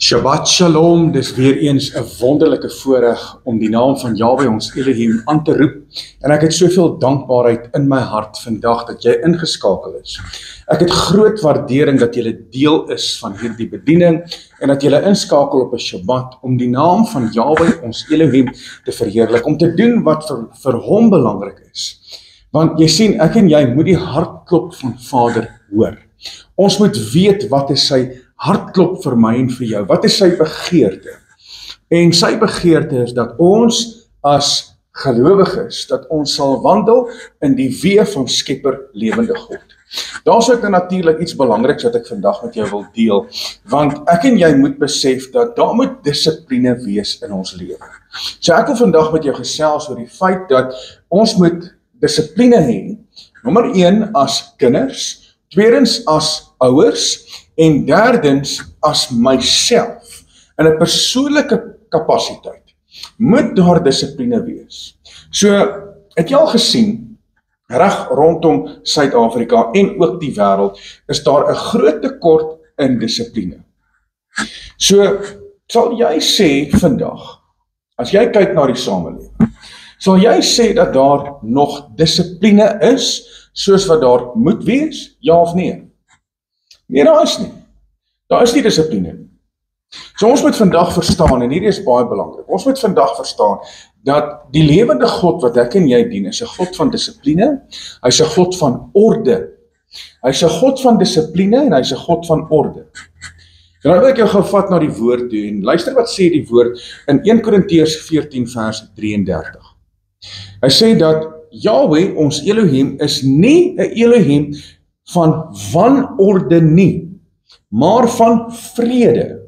Shabbat Shalom, dis weer eens 'n wonderlike voorreg om die naam van Yahweh ons Elohim aan te roep. En ek het soveel dankbaarheid in my hart vandag dat jy ingeskakel is. Ek het groot waardering dat jy deel is van hierdie bediening en dat jy inskakel op 'n Shabbat om die naam van Yahweh ons Elohim te verheerlik, om te doen wat vir hom belangrik is. Want jy sien, ek en jy moet die hartklop van Vader hoor. Ons moet weet wat is sy hartklop vir my en vir jou. Wat is sy begeerte? En sy begeerte is dat ons as gelowiges, dat ons sal wandel in die weë van Skepper lewende God. Daar's ook natuurlik iets belangriks wat ek vandag met jou wil deel, want ek en jy moet besef dat daar moet dissipline wees in ons lewe. So ek wil vandag met jou gesels oor die feit dat ons moet dissipline hê, nommer 1 as kinders, tweedens as ouers, en derdens as myself, in 'n persoonlike kapasiteit, moet daar dissipline wees. So, het jy al gesien, reg rondom Suid-Afrika en ook die wêreld, is daar 'n groot tekort in dissipline. So, sal jy sê vandag, as jy kyk na die samelewing, sal jy sê dat daar nog dissipline is, soos wat daar moet wees, ja of nee? Nee, daar is nie. Daar is nie dissipline nie. So ons moet vandag verstaan, en hierdie is baie belangrik, ons moet vandag verstaan, dat die lewende God wat ek en jy dien, is 'n God van dissipline, hy is 'n God van orde, hy is 'n God van dissipline, en hy is 'n God van orde. En nou wil ek jou gou vat na die woord toe, en luister wat sê die woord in 1 Korintiërs 14 vers 33. Hy sê dat Yahweh, ons Elohim, is nie 'n Elohim van wanorde nie, maar van vrede,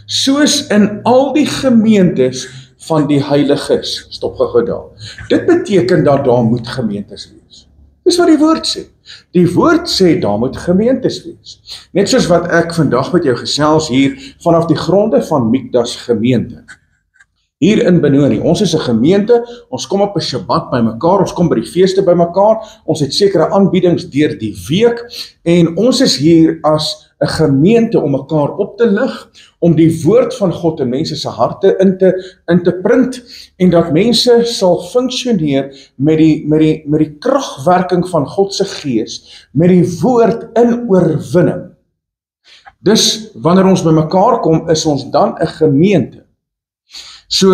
soos in al die gemeentes van die heiliges. Stop gou daar. Dit beteken dat daar moet gemeentes wees. Dis wat die woord sê. Die woord sê daar moet gemeentes wees. Net soos wat ek vandag met jou gesels hier vanaf die gronde van Mikdas gemeente. Hier in Benoni, ons is 'n gemeente, ons kom op 'n Shabbat by mekaar, ons kom by die feeste by mekaar, ons het sekere aanbiedings deur die week, en ons is hier as 'n gemeente om mekaar op te lig, om die woord van God in mense se harte in te print, en dat mense sal funksioneer met die kragwerking van God se gees, met die woord in oorwinning. Dus wanneer ons by mekaar kom, is ons dan 'n gemeente. So,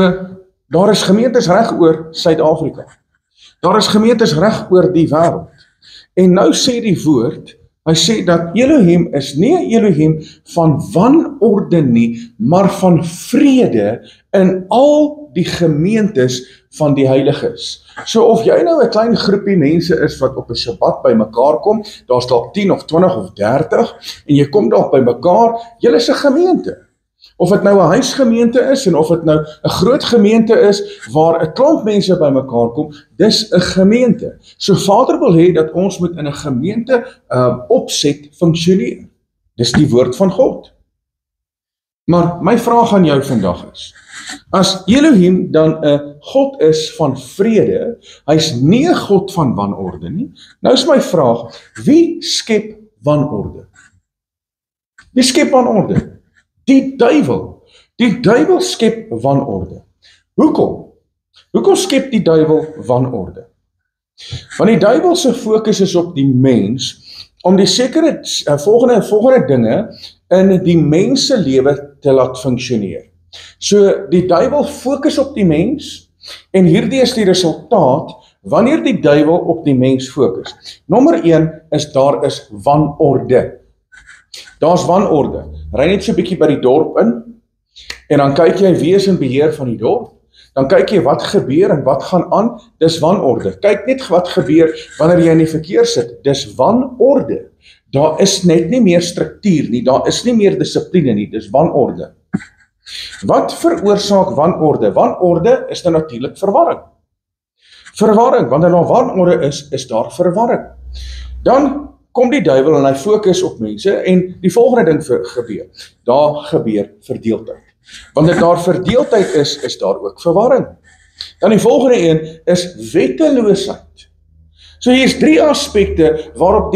daar is gemeentes reg oor Suid-Afrika. Daar is gemeentes reg oor die wêreld. En nou sê die woord, hy sê dat Elohim is nie 'n Elohim van wanorde nie, maar van vrede in al die gemeentes van die heiliges. So of jy nou 'n klein groepie mense is wat op 'n Shabbat by mekaar kom, daar's dalk 10 of 20 of 30, en jy kom dalk by mekaar, julle is 'n gemeente. Of dit nou 'n huisgemeente is, en of dit nou 'n groot gemeente is, waar 'n klomp mense by mekaar kom, dis 'n gemeente. So Vader wil hê dat ons moet in 'n gemeente opset funksioneer. Dis die woord van God. Maar my vraag aan jou vandag is, as Elohim dan 'n God is van vrede, hy's nie 'n God van wanorde nie, nou is my vraag, wie skep wanorde? Wie skep wanorde? Die duiwel. Die duiwel skep wanorde. Hoekom? Hoekom skep die duiwel wanorde? Want die duiwel se fokus is op die mens, om die sekere volgende dinge in die mens se lewe te laat funksioneer. So die duiwel fokus op die mens, en hierdie is die resultaat wanneer die duiwel op die mens fokus. Nommer 1 is daar is wanorde. Daar's wanorde. Ry net so 'n bietjie by die dorp in, en dan kyk jy wie is in beheer van die dorp, dan kyk jy wat gebeur en wat gaan aan, dis wanorde. Kyk net wat gebeur wanneer jy in die verkeer sit, dis wanorde. Daar is net nie meer struktuur nie, daar is nie meer dissipline nie, dis wanorde. Wat veroorsaak wanorde? Wanorde is dan natuurlik verwarring. Verwarring, wanneer daar wanorde is daar verwarring. Dan kom die duiwel en hy fokus op mense, en die volgende ding gebeur. Daar gebeur verdeeldheid. Wanneer daar verdeeldheid is daar ook verwarring. Dan die volgende een is wetteloosheid. So hier is 3 aspekte waarop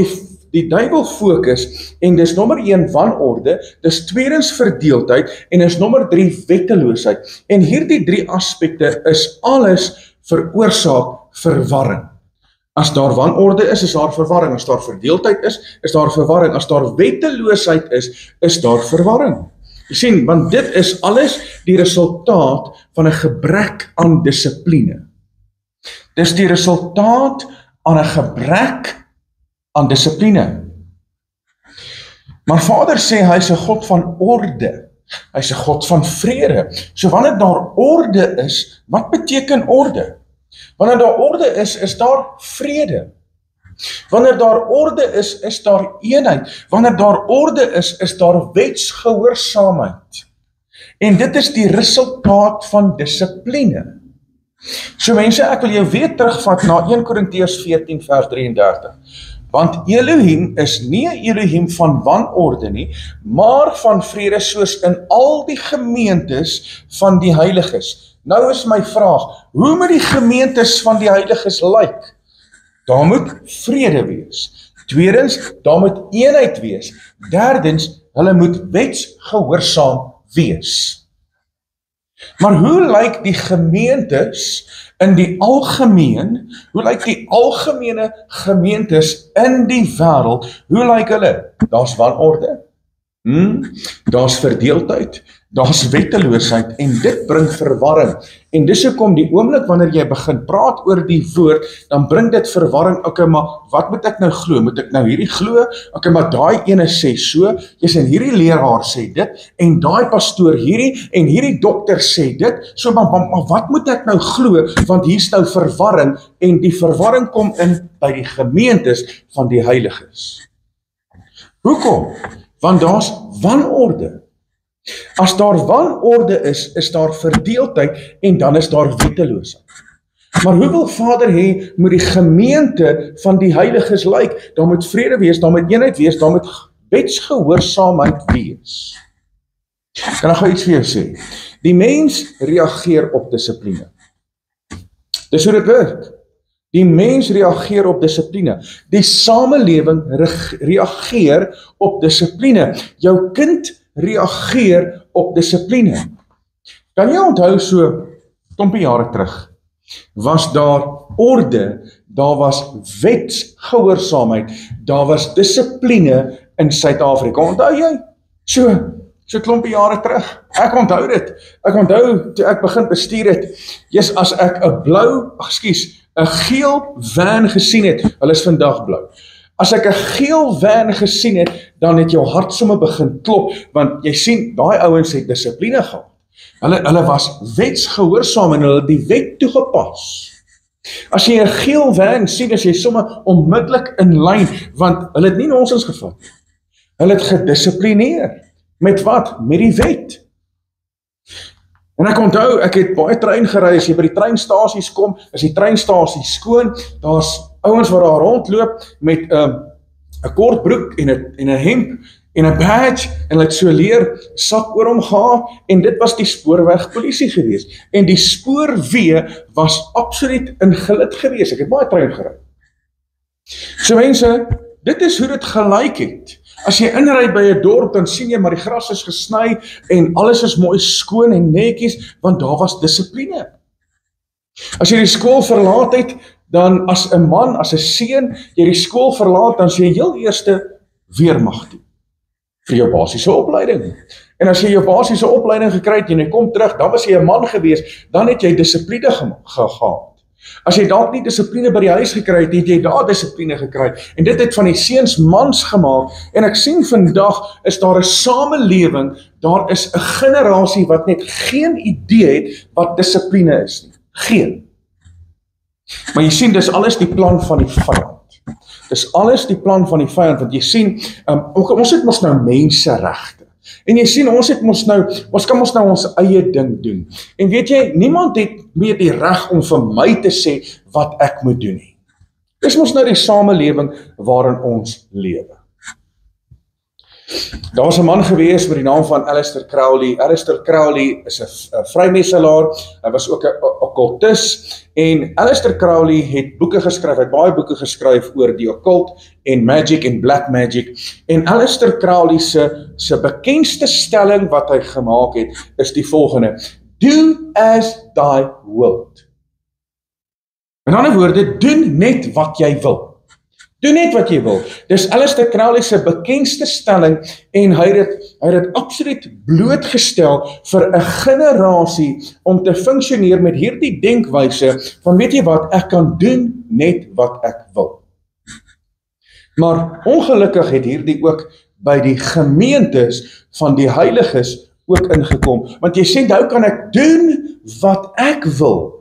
die duiwel fokus en dis nommer 1 wanorde, dis tweedens verdeeldheid en is nommer 3 wetteloosheid. En hierdie 3 aspekte is alles veroorsaak verwarring. As daar wanorde is daar verwarring. As daar verdeeldheid is daar verwarring. As daar wetteloosheid is daar verwarring. Jy sien, want dit is alles die resultaat van 'n gebrek aan dissipline. Dis die resultaat aan 'n gebrek aan dissipline. Maar Vader sê hy is 'n God van orde. Hy is 'n God van vrede. So wanneer daar orde is, wat beteken orde? Wanneer daar orde is daar vrede. Wanneer daar orde is daar eenheid. Wanneer daar orde is daar wetsgehoorsaamheid. En dit is die resultaat van dissipline. So mense, ek wil jou weer terugvat na 1 Korintiërs 14 vers 33. Want Elohim is nie 'n Elohim van wanorde nie, maar van vrede soos in al die gemeentes van die heiliges. Nou is my vraag, hoe moet die gemeentes van die heiliges lyk? Daar moet vrede wees. Tweedens, daar moet eenheid wees. Derdens, hulle moet wetsgehoorsaam wees. Maar hoe lyk die gemeentes in die algemeen, hoe lyk die algemene gemeentes in die wêreld, hoe lyk hulle? Daar's wanorde, daar's verdeeldheid, daar's wetteloosheid en dit bring verwarring. En dis hoekom die oomblik wanneer jy begin praat oor die woord, dan bring dit verwarring. Okay, maar wat moet ek nou glo? Moet ek nou hierdie glo? Okay, maar daai ene sê so, jy's en hierdie leraar sê dit, en daai pastoor hierdie, en hierdie dokter sê dit, so maar wat moet ek nou glo? Want hier's nou verwarring, en die verwarring kom in by die gemeentes van die heiliges. Hoekom? Want daar's wanorde. As daar wanorde is daar verdeeldheid en dan is daar wetteloosheid. Maar hoe wil Vader hê moet die gemeente van die heiliges lyk? Daar moet vrede wees, daar moet eenheid wees, daar moet wetsgehoorsaamheid wees. Kan ek gou iets vir jou sê? Die mens reageer op dissipline. Dis hoe dit werk. Die mens reageer op dissipline. Die samelewing reageer op dissipline. Jou kind reageer op dissipline. Kan jy onthou so klompie jare terug, was daar orde, daar was wetsgehoorsaamheid, daar was dissipline in Suid-Afrika. Onthou jy? So klompie jare terug. Ek onthou dit. Ek onthou toe ek begin bestuur het, as ek 'n geel van gesien het, hulle is vandag blou. As ek 'n geel van gesien het, dan het jou hart sommer begin klop, want jy sien, daai ouens het dissipline gehad. Hulle was wetsgehoorsaam en hulle het die wet toegepas. As jy 'n geel van sien, is jy sommer onmiddellik in lyn, want hulle het nie nonsens gevat. Hulle het gedissiplineer. Met wat? Met die wet. En ek onthou, ek het baie trein gery, as jy by die treinstasies kom, is die treinstasie skoon, daar's ouens wat daar rondloop met 'n kort broek en 'n hemp en 'n badge en hulle het so leer sak oor hom gehad en dit was die spoorwegpolisie gewees. En die spoorweë was absoluut ingelid gewees. Ek het baie trein gery. So mense, dit is hoe dit gelyk het. As jy inry by 'n dorp, dan sien jy maar die gras is gesny en alles is mooi skoon en netjies, want daar was dissipline. As jy die skool verlaat het, dan as 'n man, as 'n seun, jy die skool verlaat, dan sê jy heel eerste weermag toe vir jou basiese opleiding. En as jy jou basiese opleiding gekry het en jy kom terug, dan was jy 'n man gewees, dan het jy dissipline gehad. As jy dalk nie dissipline by die huis gekry het, het jy daar dissipline gekry. En dit het van die seuns mans gemaak. En ek sien vandag is daar 'n samelewing, daar is 'n generasie wat net geen idee het wat dissipline is nie. Geen. Maar jy sien, dis alles die plan van die vyand. Dis alles die plan van die vyand, want jy sien, ons het mos nou menseregte. En jy sien, ons kan ons nou ons eie ding doen. En weet jy, niemand het meer die reg om vir my te sê wat ek moet doen nie. Dis mos nou die samelewing waarin ons lewe. Daar was 'n man gewees met die naam van Aleister Crowley. Aleister Crowley is 'n vrymesselaar. Hy was ook 'n okkultus en Aleister Crowley het boeke geskryf. Hy het baie boeke geskryf oor die occult en magic en black magic. En Aleister Crowley se bekendste stelling wat hy gemaak het is die volgende: Do as thy wilt. In ander woorde, doen net wat jy wil. Doen net wat jy wil. Dis Aleister Crowley se bekendste stelling en hy het dit absoluut blootgestel vir 'n generasie om te funksioneer met hierdie denkwyse van weet jy wat, ek kan doen net wat ek wil. Maar ongelukkig het hierdie ook by die gemeentes van die heiliges ook ingekom, want jy sê, nou kan ek doen wat ek wil.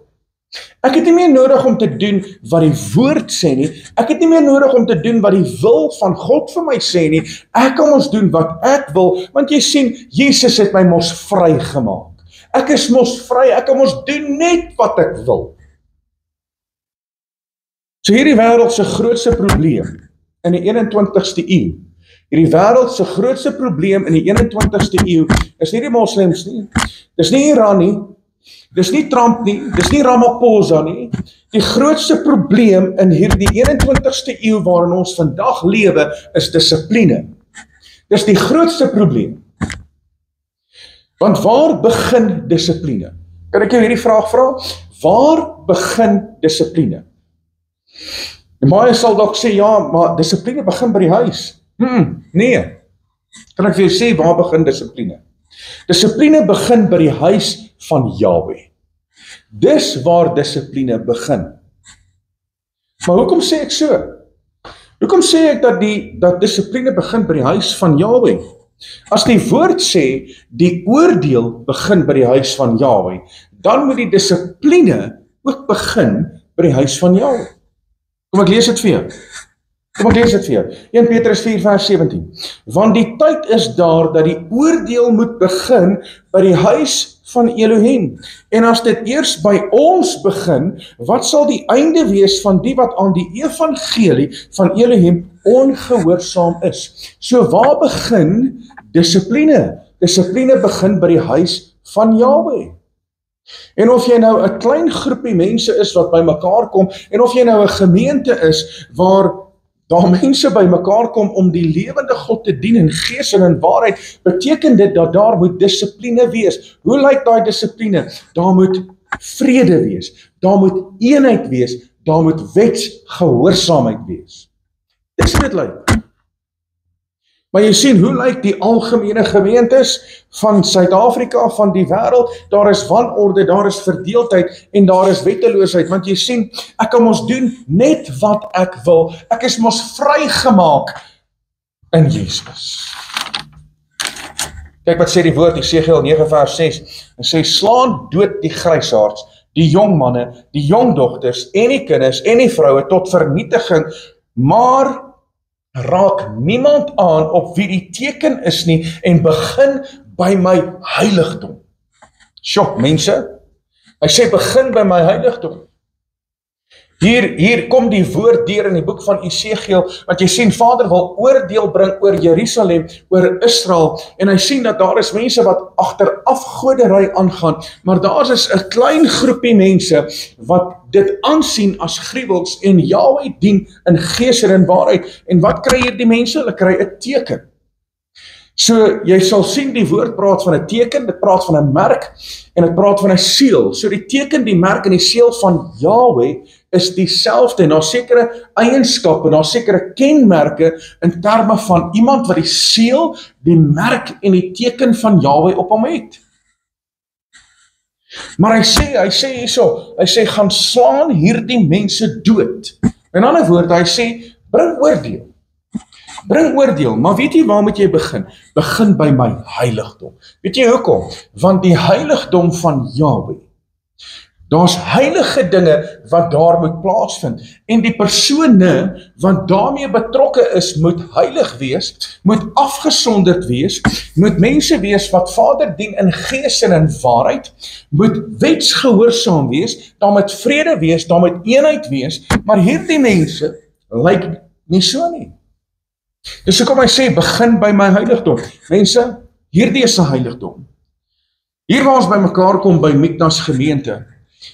Ek het nie meer nodig om te doen wat die woord sê nie, ek het nie meer nodig om te doen wat die wil van God vir my sê nie, ek kan ons doen wat ek wil, want jy sien, Jesus het my mos vry gemaak. Ek is mos vry, ek kan mos doen net wat ek wil. So hierdie wêreld se grootste probleem in die 21ste eeu, hierdie wêreld se grootste probleem in die 21ste eeu, is nie die moslems nie, dis nie Iran nie, dis nie Trump nie, dis nie Ramaphosa nie. Die grootste probleem in hierdie 21ste eeu waarin ons vandag lewe, is dissipline. Dis die grootste probleem. Want waar begin dissipline? Kan ek jou hierdie vraag vra? Waar begin dissipline? En baie sal dalk sê, ja, maar dissipline begin by die huis. Nee. Kan ek vir jou sê, waar begin dissipline? Dissipline begin by die huis van Yahweh. Dis waar dissipline begin. Maar hoekom sê ek so? Hoekom sê ek dat dissipline begin by die huis van Yahweh? As die woord sê, die oordeel begin by die huis van Yahweh, dan moet die dissipline ook begin by die huis van Yahweh. Kom ek lees dit vir jou. 1 Petrus 4 vers 17. Want die tyd is daar dat die oordeel moet begin by die huis van Elohim. En as dit eers by ons begin, wat sal die einde wees van die wat aan die evangelie van Elohim ongehoorsaam is? So waar begin dissipline? Dissipline begin by die huis van Yahweh. En of jy nou 'n klein groepie mense is wat by mekaar kom, en of jy nou 'n gemeente is waar daar mense by mekaar kom om die lewende God te dien in gees en in waarheid, beteken dit dat daar moet dissipline wees. Hoe lyk daai dissipline? Daar moet vrede wees, daar moet eenheid wees, daar moet wetsgehoorsaamheid wees. Dis hoe dit lyk. Maar jy sien, hoe lyk die algemene gemeentes van Suid-Afrika, van die wêreld? Daar is wanorde, daar is verdeeldheid en daar is wetteloosheid, want jy sien, ek kan mos doen net wat ek wil. Ek is mos vrygemaak in Jesus. Kyk wat sê die woord, Jesegiel 9 vers 6, en sê, slaan dood die grysaards, die jong manne, die jong dogters en die kinders en die vroue tot vernietiging, maar raak niemand aan op wie die teken is nie en begin by my heiligdom. Sjok, mense. Hy sê begin by my heiligdom. Hier kom die woord deur in die boek van Jesegiel, want jy sien, Vader wil oordeel bring oor Jerusalem, oor Israel, en hy sien dat daar is mense wat agter afgoderry aangaan, maar daar is 'n klein groepie mense wat dit aansien as gruwels en Yahweh dien in gees en in waarheid. En wat kry hierdie mense? Hulle kry 'n teken. So, jy sal sien die woord praat van 'n teken, dit praat van 'n merk, en dit praat van 'n seël. So die teken, die merk en die seël van Yahweh is dieselfde, en daar sekere eienskappe, daar sekere kenmerke in terme van iemand wat die seël, die merk en die teken van Yahweh op hom het. Maar hy sê hierso, hy sê, gaan slaan hierdie mense dood. In ander woorde, hy sê, bring oordeel. Bring oordeel, maar weet jy waar moet jy begin? Begin by my heiligdom. Weet jy hoekom? Want die heiligdom van Yahweh, daar's heilige dinge wat daar moet plaasvind, en die persone wat daarmee betrokke is, moet heilig wees, moet afgesonderd wees, moet mense wees wat Vader dien in gees en in waarheid, moet wetsgehoorsaam wees, daar moet vrede wees, daar moet eenheid wees, maar hierdie mense lyk nie so nie. Dis hoekom hy sê, begin by my heiligdom. Mense, hierdie is 'n heiligdom. Hier waar ons by mekaar kom by Miknas gemeente,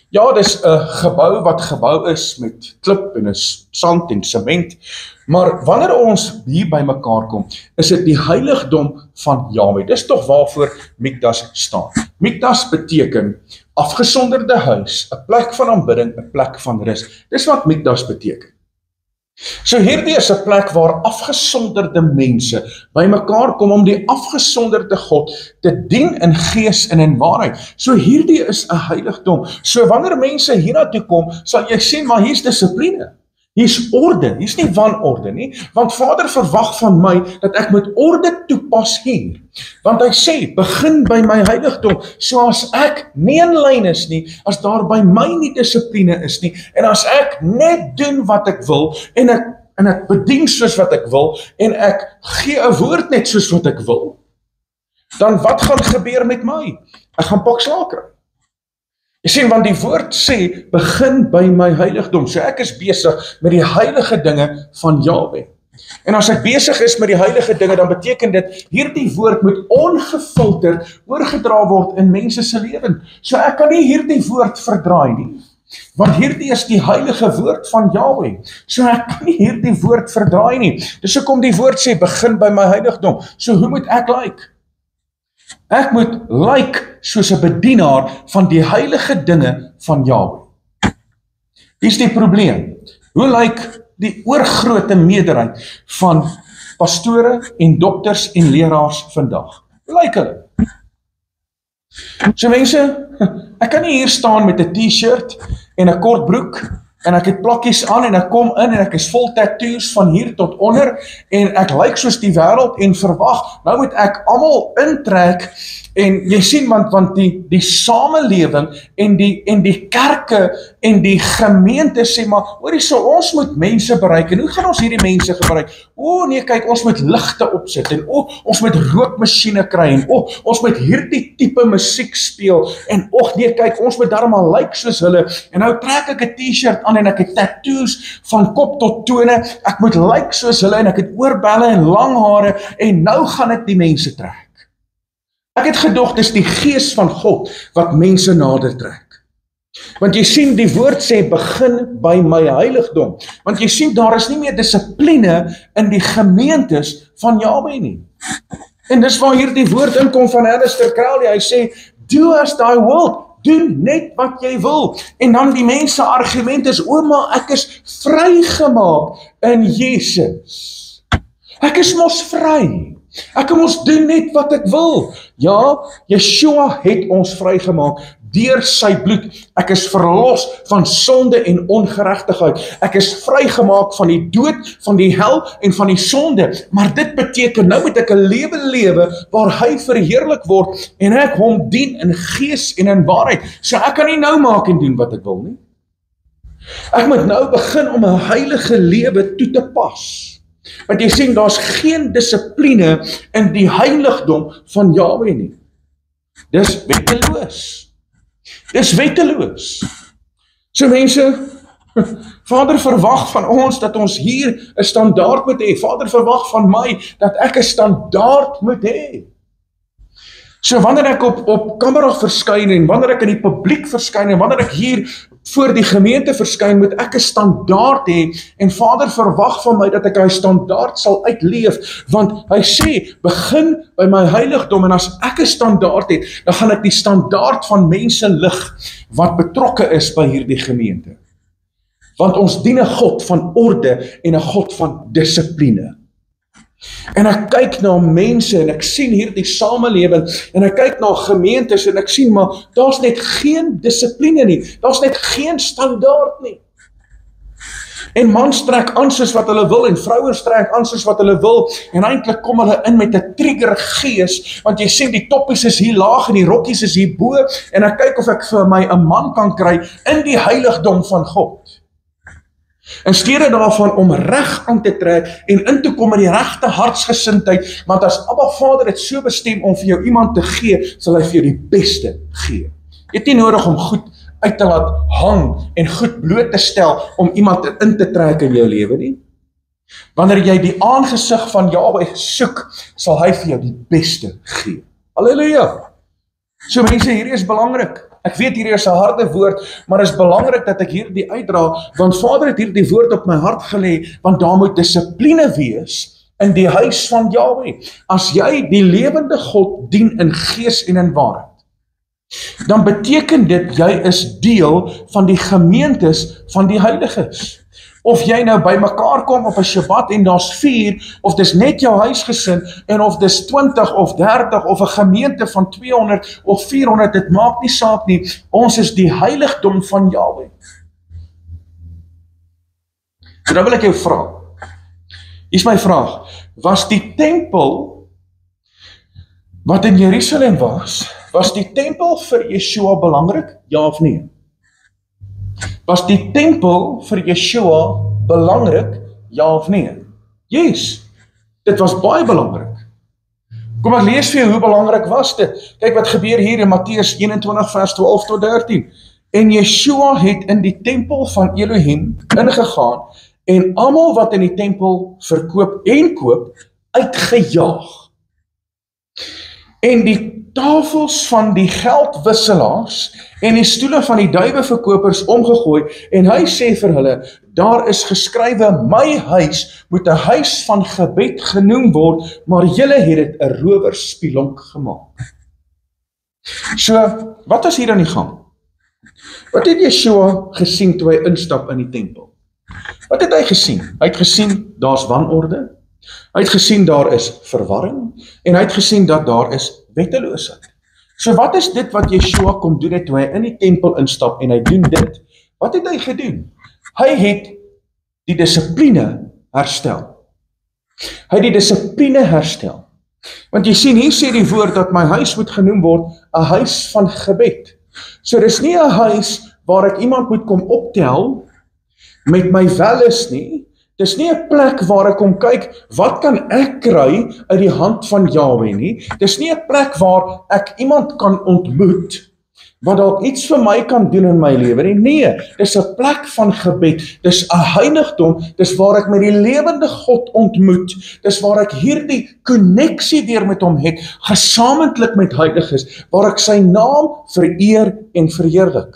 ja, dis 'n gebou wat gebou is met klip en sand en sement, maar wanneer ons hier by mekaar kom, is dit die heiligdom van Jahwe. Dis tog waarvoor Miknas staan. Miknas beteken afgesonderde huis, 'n plek van aanbidding, 'n plek van rus. Dis wat Miknas beteken. So hierdie is 'n plek waar afgesonderde mense by mekaar kom om die afgesonderde God te dien in gees en in waarheid. So hierdie is 'n heiligdom. So wanneer mense hiernatoe kom, sal jy sien, maar hier's dissipline. Hier's orde, hier's nie wanorde nie, want Vader verwag van my dat ek moet orde toepas hier. Want hy sê, begin by my heiligdom, so as ek nie in lyn is nie, as daar by my nie dissipline is nie, en as ek net doen wat ek wil, en ek bedien soos wat ek wil, en ek gee 'n woord net soos wat ek wil, dan wat gaan gebeur met my? Ek gaan pak slaag kry. Jy sien, want die woord sê, begin by my heiligdom. So ek is besig met die heilige dinge van Jahwe. En as ek besig is met die heilige dinge, dan beteken dit, hierdie woord moet ongefilterd oorgedra word in mense se lewens. So ek kan nie hierdie woord verdraai nie. Want hierdie is die heilige woord van Jahwe. So ek kan nie hierdie woord verdraai nie. Dis hoekom die woord sê, begin by my heiligdom. So hoe moet ek lyk? Ek moet lyk soos 'n bedienaar van die heilige dinge van Jahwe. Hier's die probleem. Hoe lyk die oorgrote meerderheid van pastore en dokters en leraars vandag? Hoe lyk hulle? So mense, ek kan nie hier staan met 'n T-shirt en 'n kort broek en ek het plakkies aan en ek kom in en ek is vol tattoos van hier tot onder en ek lyk soos die wêreld en verwag, nou moet ek almal intrek en jy sien, want die samelewing en die kerke en die gemeente sê, maar hoorie, so ons moet mense bereik, en hoe gaan ons hierdie mense bereik? O nee, kyk, ons moet ligte opsit, en ons moet rookmasjiene kry, en ons moet hierdie tipe musiek speel, en nee, kyk, ons moet darm al lyk soos hulle, en nou trek ek 'n T-shirt aan, en ek het tattoos van kop tot tone, ek moet lyk soos hulle, en ek het oorbelle en lang hare, en nou gaan ek die mense trek. Ek het gedog, dis die gees van God wat mense nader trek. Want jy sien, die woord sê, begin by my heiligdom. Want jy sien, daar is nie meer dissipline in die gemeentes van Jahwe nie. En dis waar hier die woord inkom van Alistair Crowley. Hy sê, do as thou wilt. Doen net wat jy wil. En dan die mense argument is, maar ek is vrygemaak in Jesus. Ek is mos vry. Ek kan ons doen net wat ek wil. Ja, Yeshua het ons vrygemaak deur sy bloed. Ek is verlos van sonde en ongeregtigheid. Ek is vrygemaak van die dood, van die hel en van die sonde. Maar dit beteken, nou moet ek 'n lewe lewe waar hy verheerlik word en ek hom dien in gees en in waarheid. So ek kan nie nou maak en doen wat ek wil nie. Ek moet nou begin om 'n heilige lewe toe te pas. Want jy sien, daar's geen dissipline in die heiligdom van Jahwe nie. Dis wetteloos. Dis wetteloos. So mense, Vader verwag van ons dat ons hier 'n standaard moet hê. Vader verwag van my dat ek 'n standaard moet hê. So wanneer ek op kamera verskyn en wanneer ek in die publiek verskyn en wanneer ek hier voor die gemeente verskyn, moet ek 'n standaard hê en Vader verwag van my dat ek hy standaard sal uitleef, want hy sê, begin by my heiligdom en as ek 'n standaard het, dan gaan ek die standaard van mense lig wat betrokke is by hierdie gemeente. Want ons dien 'n God van orde en 'n God van dissipline. En ek kyk na mense en ek sien hierdie samelewing en ek kyk na gemeentes en ek sien maar daar's net geen dissipline nie. Daar's net geen standaard nie. En mans trek aan soos wat hulle wil en vrouens trek aan soos wat hulle wil en eintlik kom hulle in met 'n trigger gees want jy sien die toppies is hier laag en die rokkies is hier bo en ek kyk of ek vir my 'n man kan kry in die heiligdom van God. In steede daarvan om reg aan te trek en in te kom met die regte hartsgesindheid, want as Abba Vader het so bestem om vir jou iemand te gee, sal hy vir jou die beste gee. Jy het nie nodig om goed uit te laat hang en goed bloot te stel om iemand in te trek in jou lewe nie. Wanneer jy die aangesig van Jahweh soek, sal hy vir jou die beste gee. Halleluja! So mense, hierdie is belangrik. Ek weet hierdie is 'n harde woord, maar is belangrik dat ek hierdie uitdra, want Vader het hierdie woord op my hart gelê, want daar moet dissipline wees in die huis van Jahweh. As jy die lewende God dien in gees en in waarheid, dan beteken dit jy is deel van die gemeentes van die heiliges. Of jy nou by mekaar kom op 'n Shabbat en daar's 4, of dis net jou huisgesin, en of dis 20 of 30 of 'n gemeente van 200 of 400, dit maak nie saak nie. Ons is die heiligdom van Jahweh. So nou wil ek jou vra. Hier is my vraag. Was die tempel wat in Jerusalem was die tempel vir Yeshua belangrik? Ja of nee? Was die tempel vir Yeshua belangrik? Ja of nee? Yes, dit was baie belangrik. Kom ek lees vir jou hoe belangrik was dit. Kyk wat gebeur hier in Matteus 21 vers 12 tot 13. En Yeshua het in die tempel van Elohim ingegaan en almal wat in die tempel verkoop en koop uitgejaag. En die tafels van die geldwisselaars en die stoele van die duiweverkopers omgegooi, en hy sê vir hulle, daar is geskrywe, my huis moet 'n huis van gebed genoem word, maar julle het dit 'n rowerspilonk gemaak. So, wat is hier aan die gang? Wat het Yeshua gesien toe hy instap in die tempel? Wat het hy gesien? Hy het gesien, daar's wanorde, hy het gesien, daar is verwarring, en hy het gesien dat daar is wetteloosheid. So wat is dit wat Yeshua kom doen het toe hy in die tempel instap en hy doen dit? Wat het hy gedoen? Hy het die dissipline herstel. Hy het die dissipline herstel. Want jy sien, hier sê die woord dat my huis moet genoem word 'n huis van gebed. So dis nie 'n huis waar ek iemand moet kom optel met my welis nie. Dis nie 'n plek waar ek kom kyk, wat kan ek kry uit die hand van Jahweh nie. Dis nie 'n plek waar ek iemand kan ontmoet, wat dalk iets vir my kan doen in my lewe nie. Nee, dis 'n plek van gebed. Dis 'n heiligdom. Dis waar ek met die lewende God ontmoet. Dis waar ek hierdie koneksie weer met hom het, gesamentlik met heiliges, waar ek sy naam vereer en verheerlik.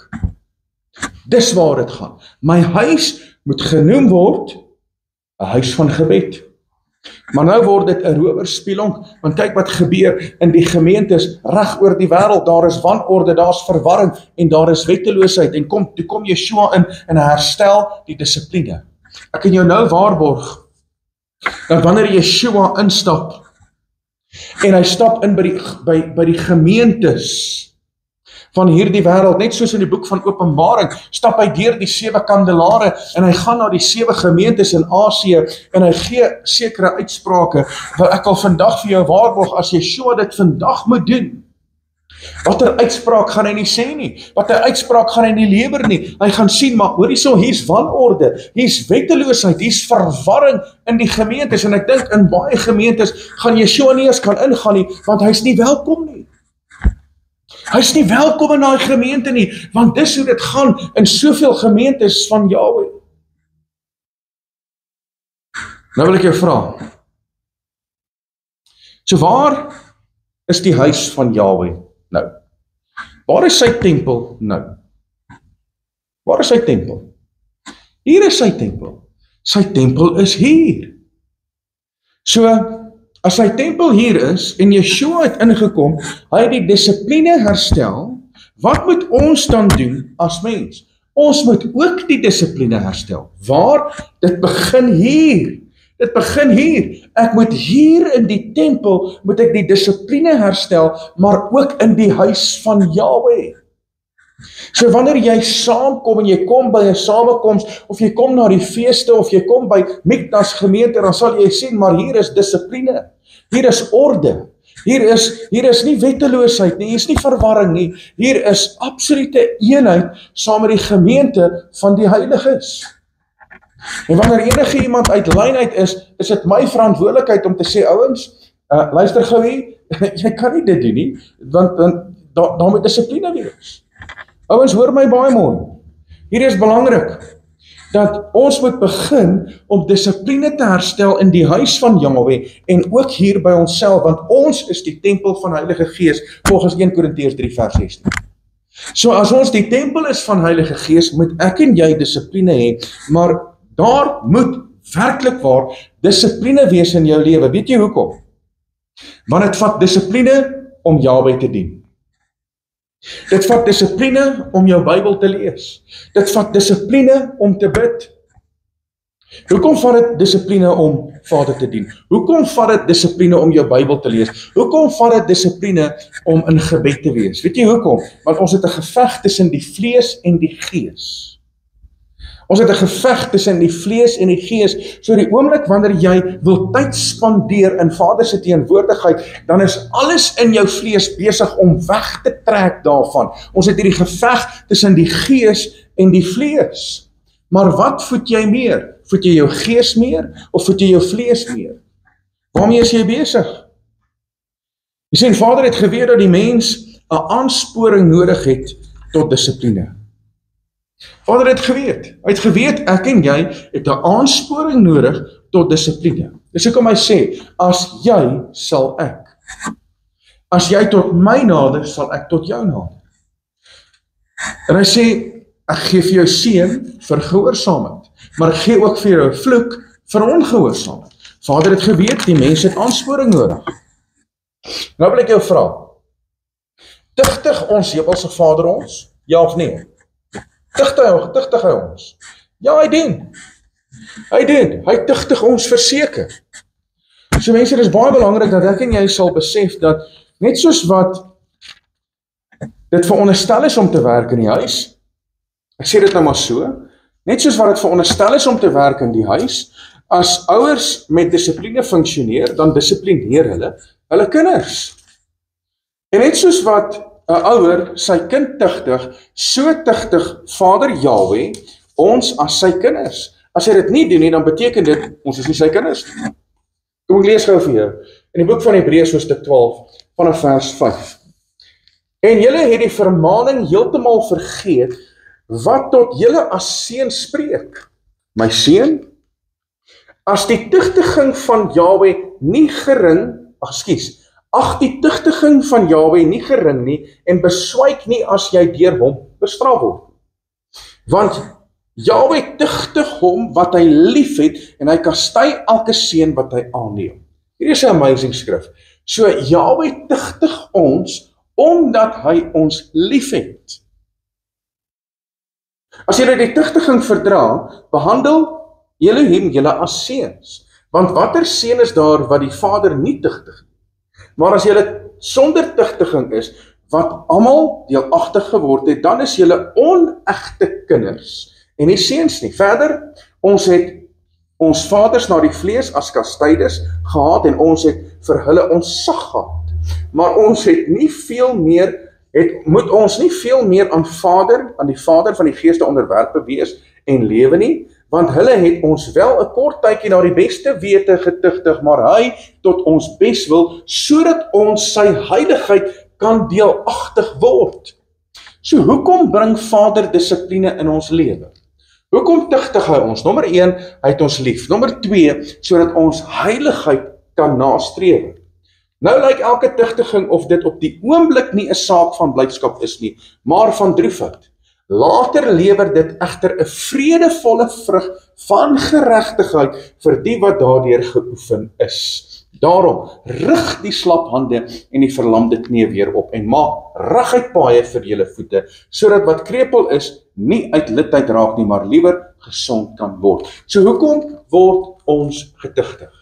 Dis waar dit gaan. My huis moet genoem word 'n huis van gebed. Maar nou word dit 'n rowerspilonk, want kyk wat gebeur in die gemeentes reg oor die wêreld. Daar is wanorde, daar's verwarring en daar is wetteloosheid, en toe kom Yeshua in en hy herstel die dissipline. Ek kan jou nou waarborg dat wanneer Yeshua instap en hy stap in by die gemeentes van hierdie wêreld, net soos in die boek van Openbaring, stap hy deur die 7 kandelare en hy gaan na die 7 gemeentes in Asië en hy gee sekere uitsprake. Wat ek al vandag vir jou waarborg, as Yeshua dit vandag moet doen, watter uitspraak gaan hy nie sê nie, watter uitspraak gaan hy nie lewer nie. Hy gaan sien, maar hoor hierso, hier's wanorde, hier's wetteloosheid, hier's verwarring in die gemeentes, en ek dink in baie gemeentes gaan Yeshua nie eens kan ingaan nie, want hy's nie welkom nie. Hy's nie welkom in daai gemeente nie, want dis hoe dit gaan in soveel gemeentes van Jahweh. Nou wil ek jou vra, so waar is die huis van Jahweh nou? Waar is sy tempel nou? Waar is sy tempel? Hier is sy tempel. Sy tempel is hier. So, as sy tempel hier is, en Yeshua het ingekom, hy het die dissipline herstel, wat moet ons dan doen as mens? Ons moet ook die dissipline herstel. Waar? Dit begin hier. Dit begin hier. Ek moet hier in die tempel, moet ek die dissipline herstel, maar ook in die huis van Jahweh. So wanneer jy saamkom en jy kom by 'n samekoms, of jy kom na die feeste, of jy kom by Mikdash gemeente, dan sal jy sien, maar hier is dissipline. Hier is orde. Hier is nie wetteloosheid nie, hier is nie verwarring nie. Hier is absolute eenheid saam met die gemeente van die heiliges. En wanneer enige iemand uit lyn uit is dit my verantwoordelikheid om te sê, ouens, luister gou hier, jy kan nie dit doen nie, want daar moet dissipline wees. Ouens, hoor my baie mooi. Hier is belangrik dat ons moet begin om dissipline te herstel in die huis van Jahwe en ook hier by onsself, want ons is die tempel van Heilige Gees volgens 1 Korintiërs 3 vers 16. So as ons die tempel is van Heilige Gees, moet ek en jy dissipline hê, maar daar moet werklik waar dissipline wees in jou lewe. Weet jy hoekom? Want dit vat dissipline om Jahwe te dien. Dit vat dissipline om jou Bybel te lees. Dit vat dissipline om te bid. Hoekom vat dit dissipline om Vader te dien? Hoekom vat dit dissipline om jou Bybel te lees? Hoekom vat dit dissipline om in gebed te wees? Weet jy hoekom? Want ons het 'n geveg tussen die vlees en die gees. Ons het 'n geveg tussen die vlees en die gees. So die oomblik wanneer jy wil tyd spandeer in Vader se teenwoordigheid, dan is alles in jou vlees besig om weg te trek daarvan. Ons het hierdie geveg tussen die gees en die vlees. Maar wat voed jy meer? Voed jy jou gees meer of voed jy jou vlees meer? Waarmee is jy besig? Jy sien, Vader het geweet dat die mens 'n aansporing nodig het tot dissipline. Vader het geweet. Hy het geweet ek en jy het 'n aansporing nodig tot dissipline. Dis hoekom hy sê, as jy sal ek. As jy tot my nader, sal ek tot jou nader. En hy sê, ek gee vir jou seën vir gehoorsaamheid, maar ek gee ook vir jou 'n vloek vir ongehoorsaamheid. Vader het geweet, die mense het aansporing nodig. Nou wil ek jou vra, tugtig ons hemelse Vader ons? Ja of nee? Tugtig hy ons? Ja, hy doen. Hy tugtig ons verseker. So mense, dit is baie belangrik dat ek en jy sal besef dat net soos wat dit veronderstel is om te werk in die huis, ek sê dit nou maar so, net soos wat dit veronderstel is om te werk in die huis, as ouers met dissipline funksioneer, dan dissiplineer hulle kinders. En net soos wat 'n ouer sy kind tugtig, so tugtig Vader Jahwe ons as sy kinders. As hy dit nie doen nie, dan beteken dit ons is nie sy kinders nie. Kom ek lees gou vir jou in die boek van Hebreërs hoofstuk 12 vanaf vers 5. En julle het die vermaning heeltemal vergeet wat tot julle as seun spreek. My seun, as die tugtiging van Jahwe nie gering, ag die tugtiging van Jahwe nie gering nie en beswyk nie as jy deur hom bestraf word. Want Jahwe tugtig hom wat hy lief het en hy kastei elke seun wat hy aanneem. Hier is 'n amazing skrif. So Jahwe tugtig ons omdat hy ons lief het. As julle die tugtiging verdra, behandel Elohim julle as seuns. Want watter seun is daar wat die Vader nie tugtig nie? Maar as julle sonder tugtiging is, wat almal deelagtig geword het, dan is julle onegte kinders en nie seuns nie. Verder, ons het ons vaders na die vlees as kastyders gehad en ons het vir hulle ontsag gehad. Maar ons het nie veel meer, moet ons nie veel meer aan die Vader van die geeste onderwerpe wees en lewe nie, want hulle het ons wel 'n kort tydjie na die beste wete getugtig, maar hy tot ons bes wil, sodat ons sy heiligheid kan deelagtig word. So hoekom bring Vader dissipline in ons lewe? Hoekom tugtig hy ons? Nommer 1, hy het ons lief. Nommer 2, sodat ons heiligheid kan nastreef. Nou lyk elke tugtiging of dit op die oomblik nie 'n saak van blydskap is nie, maar van droefheid. Later lewer dit egter 'n vredevolle vrug van geregtigheid vir die wat daardeur geoefen is. Daarom, rig die slap hande en die verlamde knie weer op en maak reguit paaie vir julle voete, sodat wat krepeel is, nie uit lidheid raak nie, maar liewer gesond kan word. So hoekom word ons getugtig?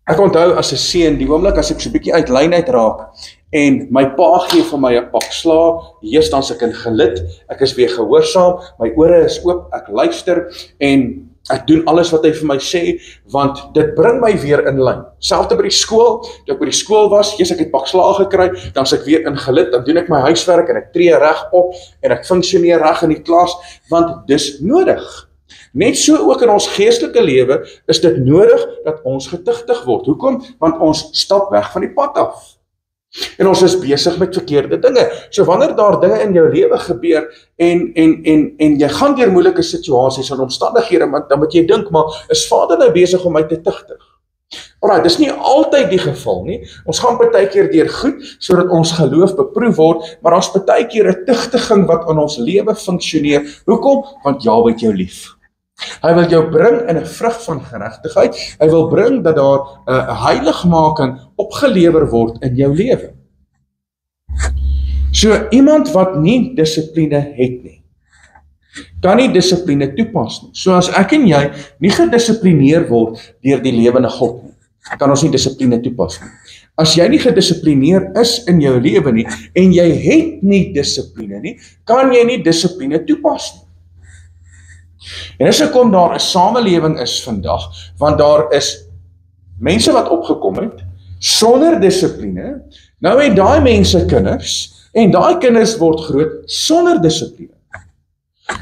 Ek onthou as 'n seun, die oomblik as ek so 'n bietjie uit lyn uitraak en my pa gee vir my 'n pak slaag, eers dan se ek in gelid, ek is weer gehoorsaam, my ore is oop, ek luister en ek doen alles wat hy vir my sê, want dit bring my weer in lyn. Selfs by die skool, toe ek by die skool was, ek het pak slaag gekry, dan is ek weer in gelid, dan doen ek my huiswerk en ek tree reg op en ek funksioneer reg in die klas, want dis nodig. Net so ook in ons geestelike lewe is dit nodig dat ons getugtig word. Hoekom? Want ons stap weg van die pad af. En ons is besig met verkeerde dinge. So wanneer daar dinge in jou lewe gebeur en jy gaan deur moeilike situasies en omstandighede, dan moet jy dink, maar is Vader nou besig om my te tigtig? Alright, dis nie altyd die geval nie. Ons gaan partykeer deur goed sodat ons geloof beproef word, maar daar's partykeer 'n tigtiging wat in ons lewe funksioneer. Hoekom? Want Jahwe het jou lief. Hy wil jou bring in 'n vrug van geregtigheid. Hy wil bring dat daar 'n heiligmaking opgelewer word in jou lewe. So iemand wat nie dissipline het nie, kan nie dissipline toepas nie. So as ek en jy nie gedissiplineer word deur die lewende God nie, kan ons nie dissipline toepas nie. As jy nie gedissiplineer is in jou lewe nie, en jy het nie dissipline nie, kan jy nie dissipline toepas nie. En as ek kom daar 'n samelewing is vandag, want daar is mense wat opgekom het, sonder dissipline, nou het daai mense kinders, en daai kinders word groot sonder dissipline.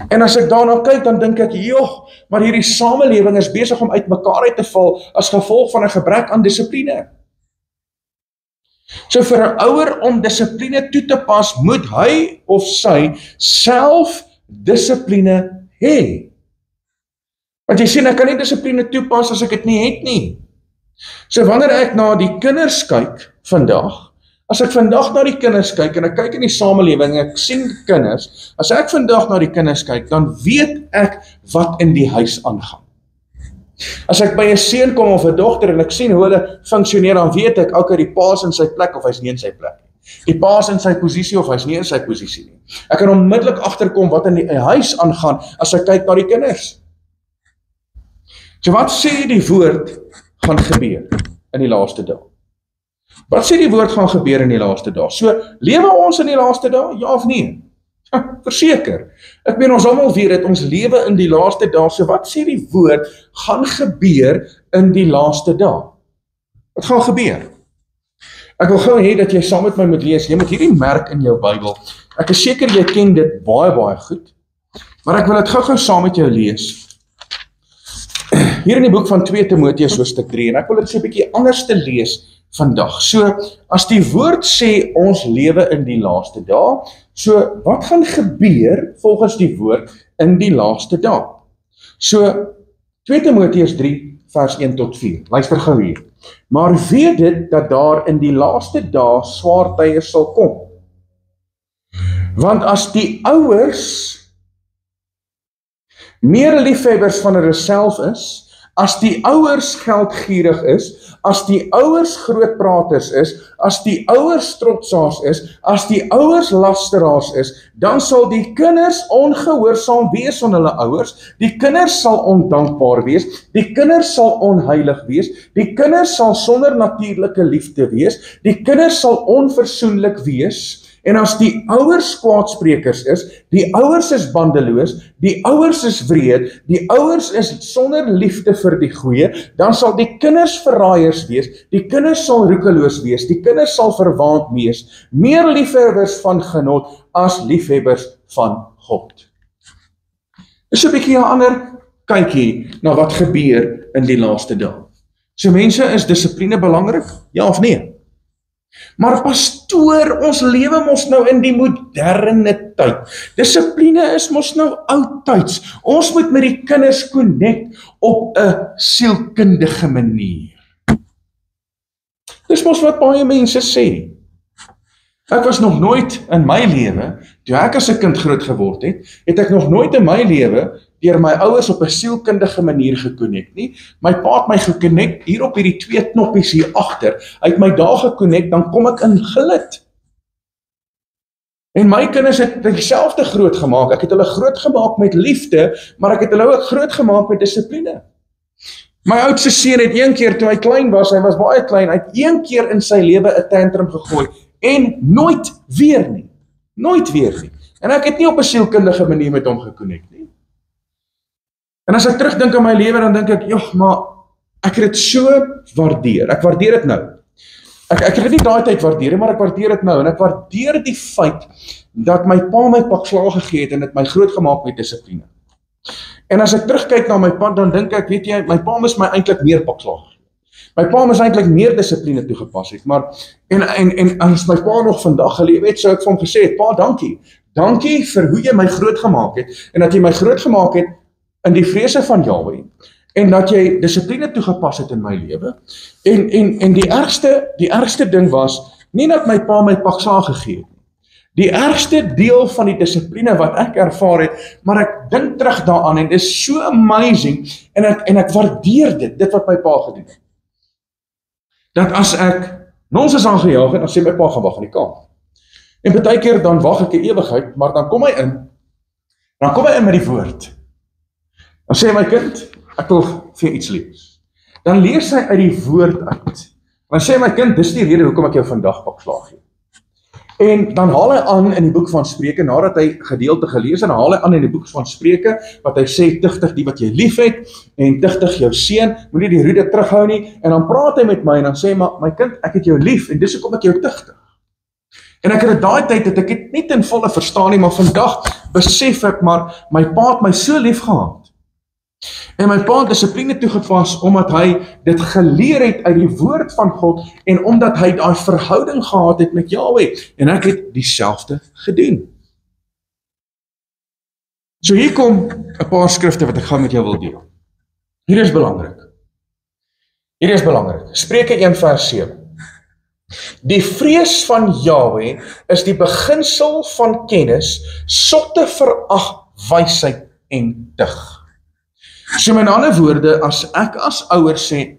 En as ek daarna kyk, dan dink ek, joh, maar hierdie samelewing is besig om uitmekaar uit te val as gevolg van 'n gebrek aan dissipline. So vir 'n ouer om dissipline toe te pas, moet hy of sy self dissipline hê. Want jy sien, ek kan nie dissipline toepas as ek dit nie het nie. So wanneer ek na die kinders kyk vandag, as ek vandag na die kinders kyk, en ek kyk in die samelewing, ek sien kinders, as ek vandag na die kinders kyk, dan weet ek wat in die huis aangaan. As ek by 'n seun kom of 'n dogter, en ek sien hoe hulle funksioneer, dan weet ek, okay, die pa is in sy plek, of hy's nie in sy plek nie. Die pa is in sy posisie, of hy's nie in sy posisie nie. Ek kan onmiddellik agterkom wat in die huis aangaan, as ek kyk na die kinders. So wat sê die woord gaan gebeur in die laaste dae? Wat sê die woord gaan gebeur in die laaste dae? So, lewe ons in die laaste dae, ja of nee? Verseker. Ek meen, ons almal weet dit, ons lewe in die laaste dae, so wat sê die woord gaan gebeur in die laaste dae? Wat gaan gebeur? Ek wil gou hê dat jy saam met my moet lees, jy moet hierdie merk in jou Bybel, ek is seker jy ken dit baie goed, maar ek wil dit gou saam met jou lees. Hier in die boek van 2 Timoteus hoofstuk 3, en ek wil dit so 'n bietjie anders te lees vandag. So, as die woord sê ons lewe in die laaste dae, so wat gaan gebeur volgens die woord in die laaste dae? So, 2 Timoteus 3 vers 1 tot 4. Luister gou hier. Maar weet dit dat daar in die laaste dae swaar tye sal kom. Want as die ouers meer liefhebbers van hulle self is, as die ouers geldgierig is, as die ouers grootpraters is, as die ouers trotsaars is, as die ouers lasteraars is, dan sal die kinders ongehoorsaam wees aan hulle ouers, die kinders sal ondankbaar wees, die kinders sal onheilig wees, die kinders sal sonder natuurlike liefde wees, die kinders sal onversoenlik wees, en as die ouers kwaadsprekers is, die ouers is bandeloos, die ouers is wreed, die ouers is sonder liefde vir die goeie, dan sal die kinders verraaiers wees, die kinders sal roekeloos wees, die kinders sal verwaand wees, meer liefhebbers van genot as liefhebbers van God. Dis 'n bietjie 'n ander kykie na wat gebeur in die laaste dae. So mense, is dissipline belangrik? Ja of nee? Maar pastoor, ons lewe mos nou in die moderne tyd. Dissipline is mos nou oudtyds. Ons moet met die kinders connect op 'n sielkundige manier. Dis mos wat baie mense sê. Ek was nog nooit in my lewe, toe ek as 'n kind groot geword het ek nog nooit in my lewe deur my ouers op 'n sielkundige manier geconnect nie. My pa het my geconnect hier op hierdie 2 knoppies hier agter. Hy het my daar geconnect, dan kom ek in gelid. En my kinders het dieselfde groot gemaak. Ek het hulle groot gemaak met liefde, maar ek het hulle ook groot gemaak met dissipline. My oudste seun het een keer, toe hy klein was, hy was baie klein, hy het een keer in sy lewe 'n tantrum gegooi, en nooit weer nie. Nooit weer nie. En ek het nie op 'n sielkundige manier met hom geconnect nie. En as ek terugdink aan my lewe, dan dink ek, joh, maar ek het dit so waardeer. Ek waardeer dit nou. Ek het dit nie daai tyd waardeer, maar ek waardeer dit nou. En ek waardeer die feit dat my pa my pak slaag gegee het en dit my groot gemaak met dissipline. En as ek terugkyk na my pa, dan dink ek, weet jy, my pa moes my eintlik meer pak slaag. My pa moes eintlik meer dissipline toegepas het, maar en as my pa nog vandag geleef het, sou ek vir hom gesê het, pa, dankie. Dankie vir hoe jy my groot gemaak het en dat jy my groot gemaak het in die vrese van Jahwe en dat jy dissipline toegepas het in my lewe. En die ergste ding was nie dat my pa my pak slaag gegee het. Die ergste deel van die dissipline wat ek ervaar het, maar ek dink terug daaraan en is so amazing en ek waardeer dit wat my pa gedoen het. Dat as ek nonsens aangejaag het, dan sê my pa gaan wag in die kamp. En baie keer dan wag ek 'n ewigheid, maar dan kom hy in met die woord. Dan sê my kind, ek wil vir jou iets lees. Dan lees hy uit die woord uit. Dan sê my kind, dis die rede hoekom ek jou vandag pak slaag gee. En dan haal hy aan in die boek van Spreuke, nadat hy gedeelte gelees het, dan haal hy aan in die boek van Spreuke, wat hy sê, tugtig die wat jy lief het, en tugtig jou seun, moenie die roede terughou nie, en dan praat hy met my, en dan sê hy, maar my kind, ek het jou lief, en dis hoekom ek jou tugtig. En ek het daai tyd, dat ek het nie ten volle verstaan nie, maar vandag besef ek, maar my pa het my so lief gehad. En my pa het dissipline toegepas, omdat hy dit geleer het uit die woord van God, en omdat hy daai verhouding gehad het met Jahwe, en ek het dieselfde gedoen. So hier kom 'n paar skrifte wat ek gou met jou wil deel. Hier is belangrik. Spreuke 1 vers 7. Die vrees van Jahwe is die beginsel van kennis, sotte verag wysheid en tug. So met ander woorde, as ek as ouer sê,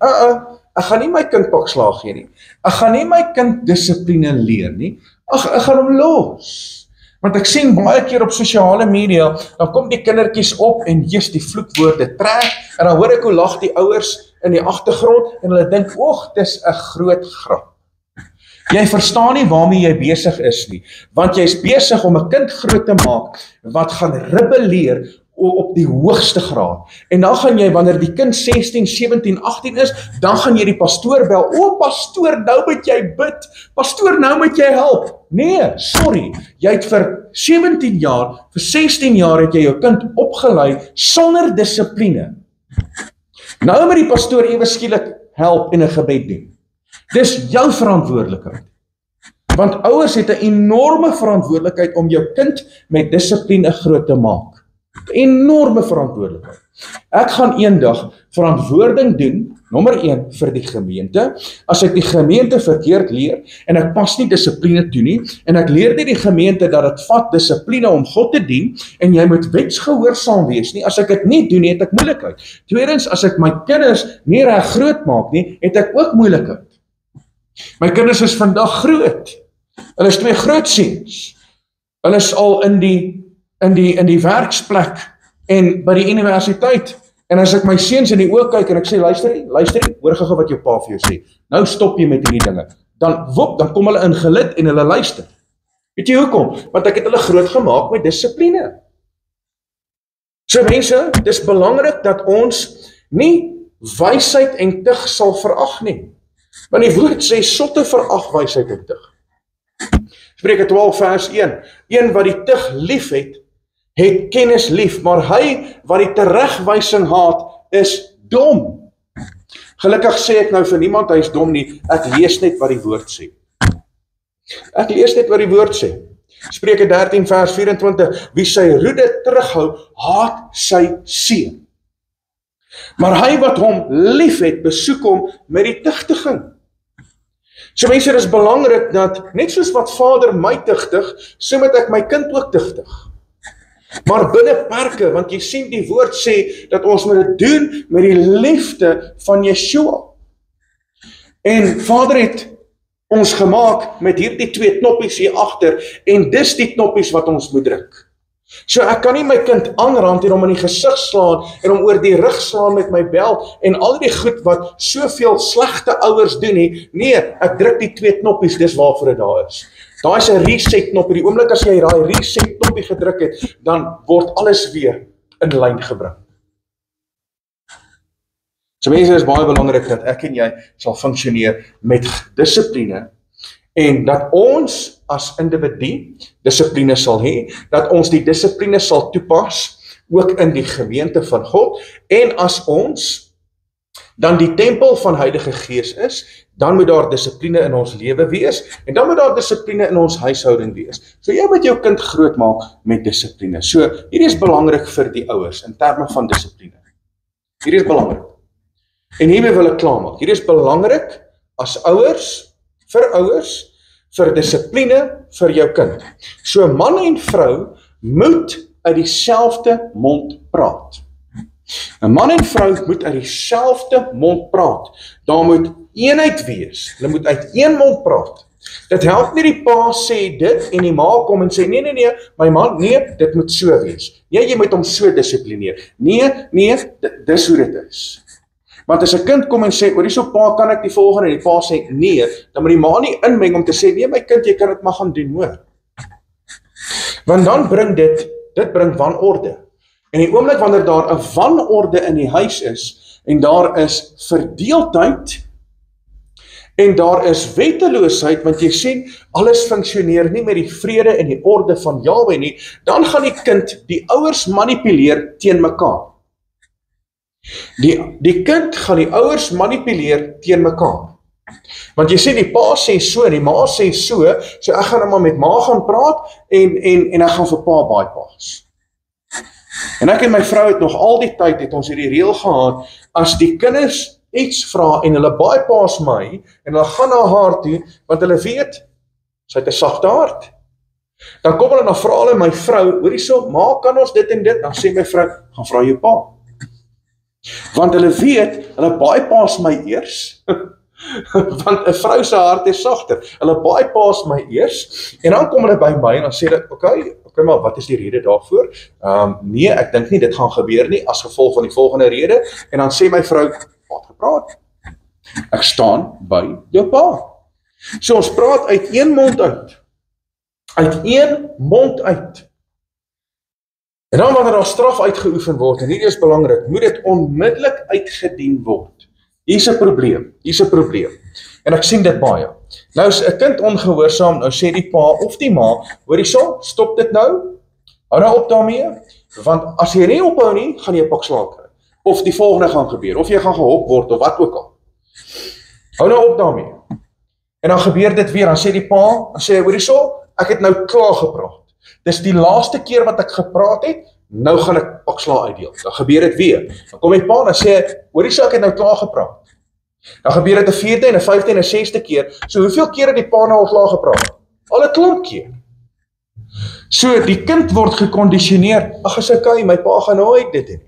ek gaan nie my kind pak slaag gee nie, ek gaan nie my kind dissipline leer nie, ek gaan hom los. Want ek sien baie keer op sosiale media, dan kom die kindertjies op en die vloekwoorde trek, en dan hoor ek hoe lag die ouers in die agtergrond, en hulle dink, dis 'n groot grap. Jy verstaan nie waarmee jy besig is nie, want jy is besig om 'n kind groot te maak, wat gaan rebelleer op die hoogste graad. En dan gaan jy, wanneer die kind 16, 17, 18 is, dan gaan jy die pastoor bel, pastoor, nou moet jy bid, pastoor, nou moet jy help. Nee, sorry, jy het vir 17 jaar, vir 16 jaar het jy jou kind opgelei, sonder dissipline. Nou moet die pastoor ewe skielik help en 'n gebed doen. Dis jou verantwoordelikheid. Want ouers het 'n enorme verantwoordelikheid om jou kind met dissipline groot te maak. Enorme verantwoordelikheid. Ek gaan eendag verantwoording doen, nommer 1, vir die gemeente. As ek die gemeente verkeerd leer, en ek pas nie dissipline toe nie, en ek leer nie die gemeente dat het vat dissipline om God te dien, en jy moet wetsgehoorsaam wees nie, as ek dit nie doen, het ek moeilikheid. Tweedens, as ek my kinders nie reg groot maak nie, het ek ook moeilikheid. My kinders is vandag groot. Hulle is 2 grootseuns. Hulle is al in die werksplek en by die universiteit. En as ek my seuns in die oë kyk en ek sê, luister, hoor gou wat jou pa vir jou sê. Nou stop jy met hierdie dinge. Dan kom hulle in gelid en hulle luister. Weet jy hoekom? Want ek het hulle groot gemaak met dissipline. So mense, dis belangrik dat ons nie wysheid en tug sal verag nie. Want die woord sê, sotte verag wysheid en tug. Spreuke 12 vers 1. Een wat die tug lief het kennis lief, maar hy wat die teregwysing haat, is dom. Gelukkig sê ek nou vir niemand, hy is dom nie, ek lees net wat die woord sê. Spreuke 13 vers 24, wie sy roede terughou, haat sy seun. Maar hy wat hom lief het, besoek hom met die tugtiging. So mense, dit is belangrik dat, net soos wat Vader my tugtig, so moet ek my kind ook tugtig. Maar binne perke, want jy sien die woord sê, dat ons moet dit doen met die liefde van Yeshua. En Vader het ons gemaak met hierdie 2 knoppies hier agter, en dis die knoppies wat ons moet druk. So ek kan nie my kind aanrand en hom in die gesig slaan, en hom oor die rug slaan met my bel, en al die goed wat soveel slegte ouers doen nie. Nee, ek druk die 2 knoppies, dis waarvoor dit daar is. Daar is 'n reset knop, die oomblik as jy daai reset knoppie gedruk het, dan word alles weer in lyn gebring. So mense, is baie belangrik dat ek en jy sal funksioneer met dissipline, en dat ons as individu dissipline sal hê, dat ons die dissipline sal toepas, ook in die gemeente van God, en as ons dan die tempel van Heilige Gees is, dan moet daar dissipline in ons lewe wees, en dan moet daar dissipline in ons huishouding wees. So jy moet jou kind grootmaak met dissipline. So hierdie is belangrik vir die ouers, in terme van dissipline. Hierdie is belangrik. En hiermee wil ek klaarmaak. Hierdie is belangrik as ouers, vir dissipline vir jou kind. So man en vrou moet uit dieselfde mond praat. 'n Man en vrou moet uit dieselfde mond praat. Daar moet eenheid wees. Hulle moet uit een mond praat. Dit help nie die pa sê dit en die ma kom en sê nee, my man, nee, dit moet so wees. Nee, jy moet hom so dissiplineer. Nee, dis hoe dit is. Want as 'n kind kom en sê, oor hierso pa, kan ek die volgende, en die pa sê nee, dan moet die ma nie inmeng om te sê, nee my kind, jy kan dit maar gaan doen, hoor. Want dan bring dit bring wanorde. En die oomblik wanneer daar 'n wanorde in die huis is, en daar is verdeeldheid, en daar is wetteloosheid, want jy sien, alles funksioneer nie met die vrede en die orde van Jahwe nie, dan gaan die kind die ouers manipuleer teen mekaar. Die kind gaan die ouers manipuleer teen mekaar. Want jy sien, die pa sê so, en die ma sê so ek gaan nou maar met ma gaan praat, en ek gaan vir pa bypass. En ek en my vrou het nog al die tyd, het ons hierdie reël gehad, as die kinders iets vra, en hulle bypass my, en hulle gaan na haar toe, want hulle weet, sy het 'n sagte hart. Dan kom hulle na vra hulle my vrou, hoor hierso, ma, kan ons dit en dit? Dan sê my vrou, gaan vra jou pa. Want hulle weet, hulle bypass my eers, want 'n vrou se hart is sagter. Hulle bypass my eers, en dan kom hulle by my, en dan sê hulle, okay, maar wat is die rede daarvoor? Nee, ek dink nie, dit gaan gebeur nie, as gevolg van die volgende rede, en dan sê my vrou, wat gepraat? Ek staan by jou pa. So ons praat uit een mond uit. Uit een mond uit. En dan wanneer daar straf uitgeoefen word, en hierdie is belangrik, moet dit onmiddellik uitgedien word. Hier's 'n probleem. En ek sien dit baie. Nou is 'n kind ongehoorsaam, nou sê die pa of die ma, hoor hierso, stop dit nou, hou nou op daarmee, want as jy nie ophou nie, gaan jy 'n pak slaag kry. Of die volgende gaan gebeur, of jy gaan gehop word, of wat ook al. Hou nou op daarmee. En dan gebeur dit weer, dan sê die pa, dan sê hy, hoor hierso, ek het nou klaar gepraat. Dis die laaste keer wat ek gepraat het, nou gaan ek pakslaag uitdeel. Dan gebeur dit weer. Dan kom die pa, dan sê hy, hoor hierso, ek het nou klaar gepraat. Dan gebeur dit 'n 4de en 'n 5de en 'n 6de keer. So hoeveel keer het die pa nou al klaar gepraat? Al 'n klomp keer. So die kind word gekondisioneer, ag is okay, my pa gaan nooit dit doen.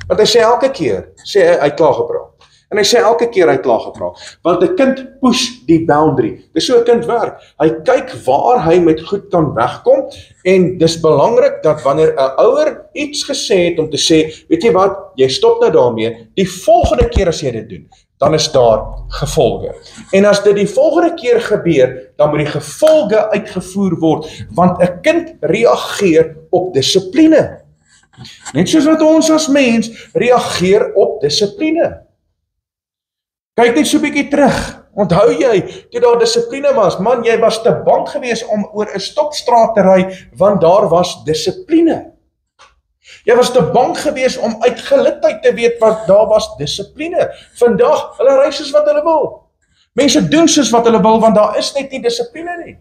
Want hy sê elke keer, hy het klaar gepraat. En hy sê elke keer hy het klaar gepraat. Want 'n kind push die boundary. Dis so 'n kind werk. Hy kyk waar hy met goed kan wegkom, en dis belangrik dat wanneer 'n ouer iets gesê het om te sê, weet jy wat, jy stop nou daarmee, die volgende keer as jy dit doen, dan is daar gevolge. En as dit die volgende keer gebeur, dan moet die gevolge uitgevoer word, want 'n kind reageer op dissipline. Net soos wat ons as mens reageer op dissipline. Kyk net so 'n bietjie terug. Onthou jy, toe daar dissipline was, man, jy was te bang geweest om oor 'n stopstraat te ry, want daar was dissipline. Jy was te bang geweest om uit gelukheid te weet wat daar was dissipline. Vandag, hulle ry soos wat hulle wil. Mense doen soos wat hulle wil, want daar is net nie dissipline nie.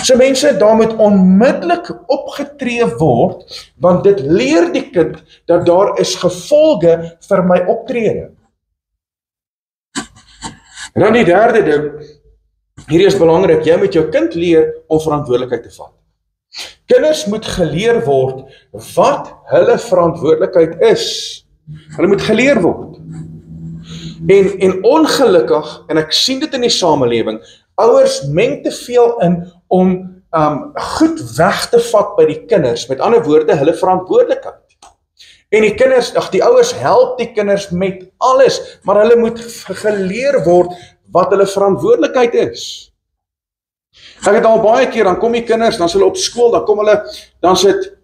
So mense, daar moet onmiddellik opgetree word, want dit leer die kind dat daar is gevolge vir my optrede. En dan die derde ding, hierdie is belangrik, jy moet jou kind leer om verantwoordelikheid te vat. Kinders moet geleer word wat hulle verantwoordelikheid is. Hulle moet geleer word. En ongelukkig, en ek sien dit in die samelewing, ouers meng te veel in om goed weg te vat by die kinders, met ander woorde, hulle verantwoordelikheid. En die kinders, die ouers help die kinders met alles, maar hulle moet geleer word wat hulle verantwoordelikheid is. Ek het al baie keer, dan kom die kinders, dan is hulle op skool, dan sit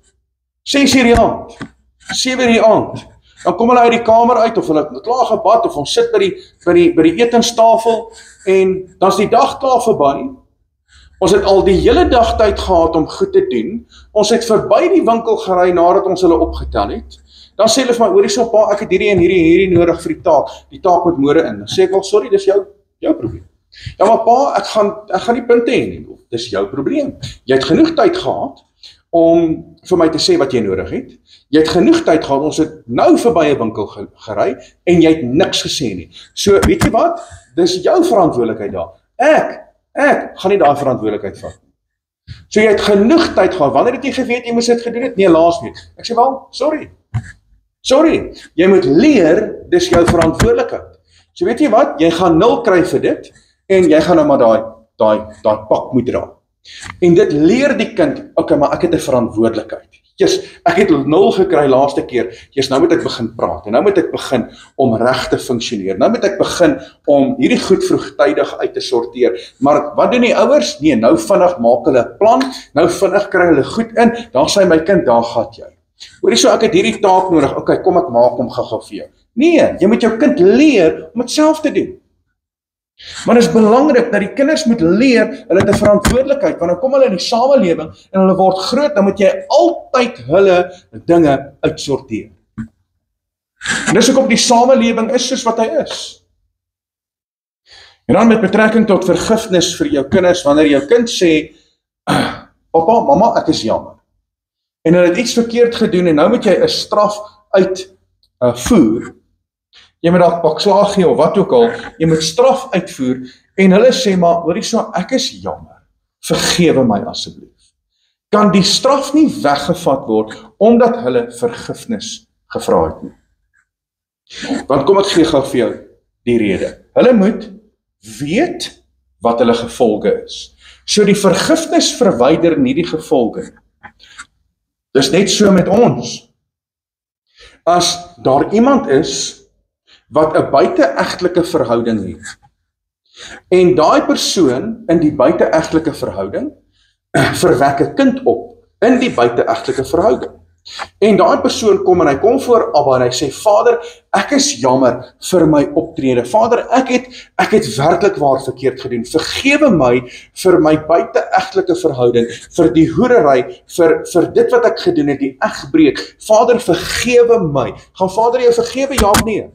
6 uur die aand, 7 uur die aand, dan kom hulle uit die kamer uit, of hulle het klaar gebad, of ons sit by die etenstafel, en dan is die dag klaar verby. Ons het al die hele dag tyd gehad om goed te doen, ons het verby die winkel gery nadat ons hulle opgetel het, Dan sê hulle vir my, hoorie so pa, ek het hierdie en hierdie nodig vir die taak met môre in. Dan sê ek wel, sorry, dis jou probleem. Ja, maar pa, ek gaan nie punte hê nie. Dis jou probleem. Jy het genoeg tyd gehad om vir my te sê wat jy nodig het. Jy het genoeg tyd gehad, ons het nou verby 'n winkel gery en jy het niks gesê nie. So, weet jy wat? Dis jou verantwoordelikheid daar. Ek gaan nie daai verantwoordelikheid vat nie. So jy het genoeg tyd gehad. Wanneer het jy geweet jy moes dit gedoen het? Nee, laasweek. Ek sê wel, sorry. Jy moet leer, dis jou verantwoordelikheid. So weet jy wat? Jy gaan 0 kry vir dit en jy gaan nou maar daai pak moet dra. En dit leer die kind, okay, maar ek het 'n verantwoordelikheid. Ek het 0 gekry laaste keer. Nou moet ek begin praat en nou moet ek begin om reg te funksioneer. Nou moet ek begin om hierdie goed vroegtydig uit te sorteer. Maar wat doen die ouers? Nee, nou vinnig maak hulle 'n plan, nou vinnig kry hulle goed in. Daar sê my kind, daar gaan jy. Hoorie so, ek het hierdie taak nodig. Okay, kom ek maak hom gou vir jou. Nee, jy moet jou kind leer om dit self te doen. Maar dit is belangrik dat die kinders moet leer, hulle het 'n verantwoordelikheid, want dan kom hulle in die samelewing en hulle word groot, dan moet jy altyd hulle dinge uitsorteer. En dis hoekom die samelewing is soos wat hy is. En dan met betrekking tot vergifnis vir jou kinders, wanneer jou kind sê, papa, mamma, ek is jammer. En hulle het iets verkeerd gedoen en nou moet jy 'n straf uitvoer. Jy moet dalk pak slaag gee of wat ook al, jy moet straf uitvoer en hulle sê maar, hoorie so, ek is jammer, vergewe my asseblief. Kan die straf nie weggevat word omdat hulle vergifnis gevra het nie. Want kom ek gee gou vir jou die rede. Hulle moet weet wat hulle gevolge is. So die vergifnis verwyder nie die gevolge. Dis net so met ons. As daar iemand is wat 'n buiteegtelike verhouding het. En daai persoon in die buiteegtelike verhouding verwek 'n kind op in die buiteegtelike verhouding. En daai persoon kom en hy kom voor Abba en hy sê, Vader, ek is jammer vir my optrede. Vader, ek het werklik waar verkeerd gedoen. Vergewe my vir my buiteegtelike verhouding, vir die hoerery, vir dit wat ek gedoen het, die egbreek. Vader, vergewe my. Gaan Vader jou vergewe? Ja of nee?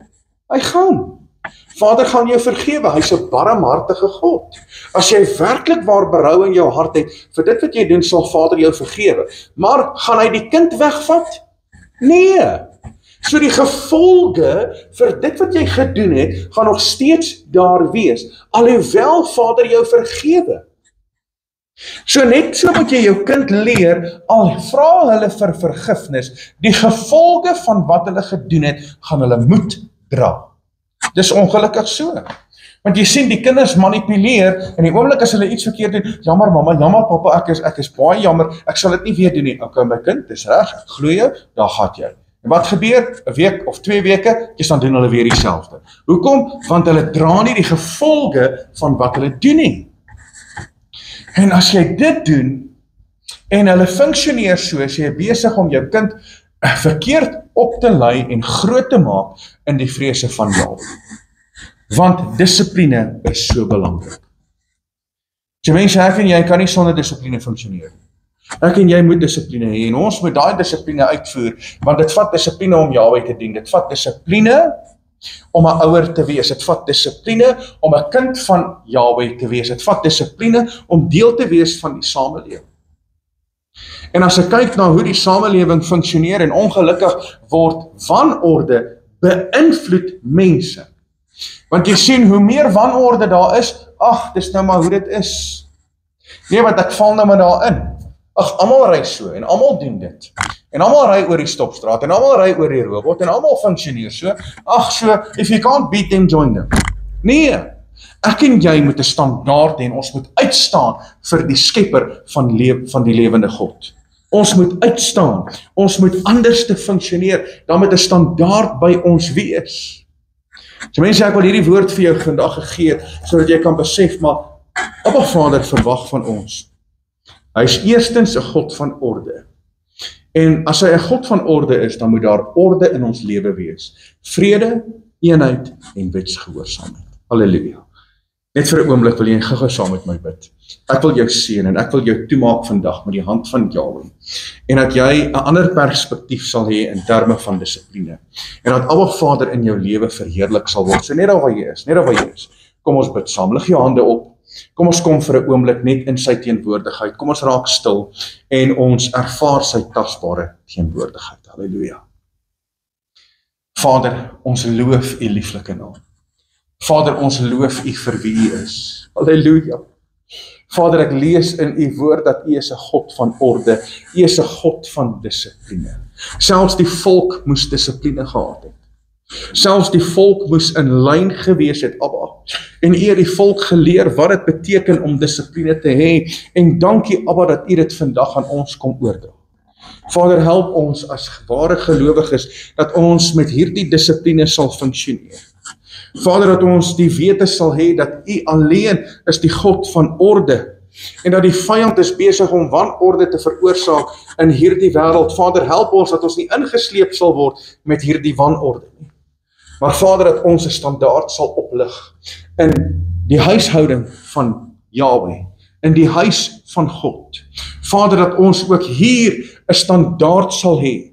Hy gaan. Vader gaan jou vergewe, hy's 'n barmhartige God. As jy werklik waar berou in jou hart het, vir dit wat jy doen, sal Vader jou vergewe. Maar gaan hy die kind wegvat? Nee. So die gevolge vir dit wat jy gedoen het, gaan nog steeds daar wees, alhoewel Vader jou vergewe. So net so moet jy jou kind leer, al vra hulle vir vergifnis, die gevolge van wat hulle gedoen het, gaan hulle moet dra. Dis ongelukkig so. Want jy sien, die kinders manipuleer, en die oomblik as hulle iets verkeerd doen, jammer mamma, jammer papa, ek is baie jammer, ek sal dit nie weer doen nie. Okay, my kind, dis reg, ek glo jou, daar gaan jy. En wat gebeur? 'n week of 2 weke, dan doen hulle weer dieselfde. Hoekom? Want hulle dra nie die gevolge van wat hulle doen nie. En as jy dit doen, en hulle funksioneer so, as jy besig om jou kind verkeerd op te lei en groot te maak in die vrese van Jahwe. Want dissipline is so belangrik. So mense, ek en jy kan nie sonder dissipline funksioneer. Ek en jy moet dissipline hê en ons moet daai dissipline uitvoer, want dit vat dissipline om Jahwe te dien. Dit vat dissipline om 'n ouer te wees. Dit vat dissipline om 'n kind van Jahwe te wees. Dit vat dissipline om deel te wees van die samelewing. En as ek kyk na hoe die samelewing funksioneer en ongelukkig word wanorde beïnvloed mense. Want jy sien, hoe meer wanorde daar is, ag, dis nou maar hoe dit is. Nee, want ek val nou maar daarin. Ag, almal ry so en almal doen dit. En almal ry oor die stopstraat en almal ry oor die robot en almal funksioneer so. Ag, so, if you can't beat them, join them. Nee, ek en jy moet 'n standaard hê en ons moet uitstaan vir die skepper van die lewende God. Ons moet uitstaan, ons moet anders te funksioneer, dan moet 'n standaard by ons wees. So mense, ek wil hierdie woord vir jou vandag gegee, sodat jy kan besef, maar Abba Vader verwag van ons. Hy is eerstens 'n God van orde. En as hy 'n God van orde is, dan moet daar orde in ons lewe wees. Vrede, eenheid en wetsgehoorsaamheid. Halleluja. Net vir 'n oomblik wil jy gou-gou saam met my bid. Ek wil jou seën en ek wil jou toemaak vandag met die hand van Jahwe. En dat jy 'n ander perspektief sal hê in terme van dissipline. En dat Abba Vader in jou lewe verheerlik sal word. So net daar waar jy is, kom ons bid saam. Lig jou hande op. Kom ons kom vir 'n oomblik net in sy teenwoordigheid. Kom ons raak stil en ons ervaar sy tasbare teenwoordigheid. Halleluja. Vader, ons loof u lieflike naam. Vader, ons loof u vir wie u is. Halleluja. Vader, ek lees in u woord dat u is 'n God van orde. U is 'n God van dissipline. Selfs die volk moes dissipline gehad het. Selfs die volk moes in lyn gewees het, Abba. En u het die volk geleer wat dit beteken om dissipline te hê. En dankie, Abba, dat u dit vandag aan ons kom oordra. Vader, help ons as ware gelowiges dat ons met hierdie dissipline sal funksioneer. Vader, dat ons die wete sal hê dat u alleen is die God van orde en dat die vyand is besig om wanorde te veroorsaak in hierdie wêreld. Vader, help ons dat ons nie ingesleep sal word met hierdie wanorde nie. Maar Vader, dat ons 'n standaard sal oplig in die huishouding van Jahwe, in die huis van God. Vader, dat ons ook hier 'n standaard sal hê.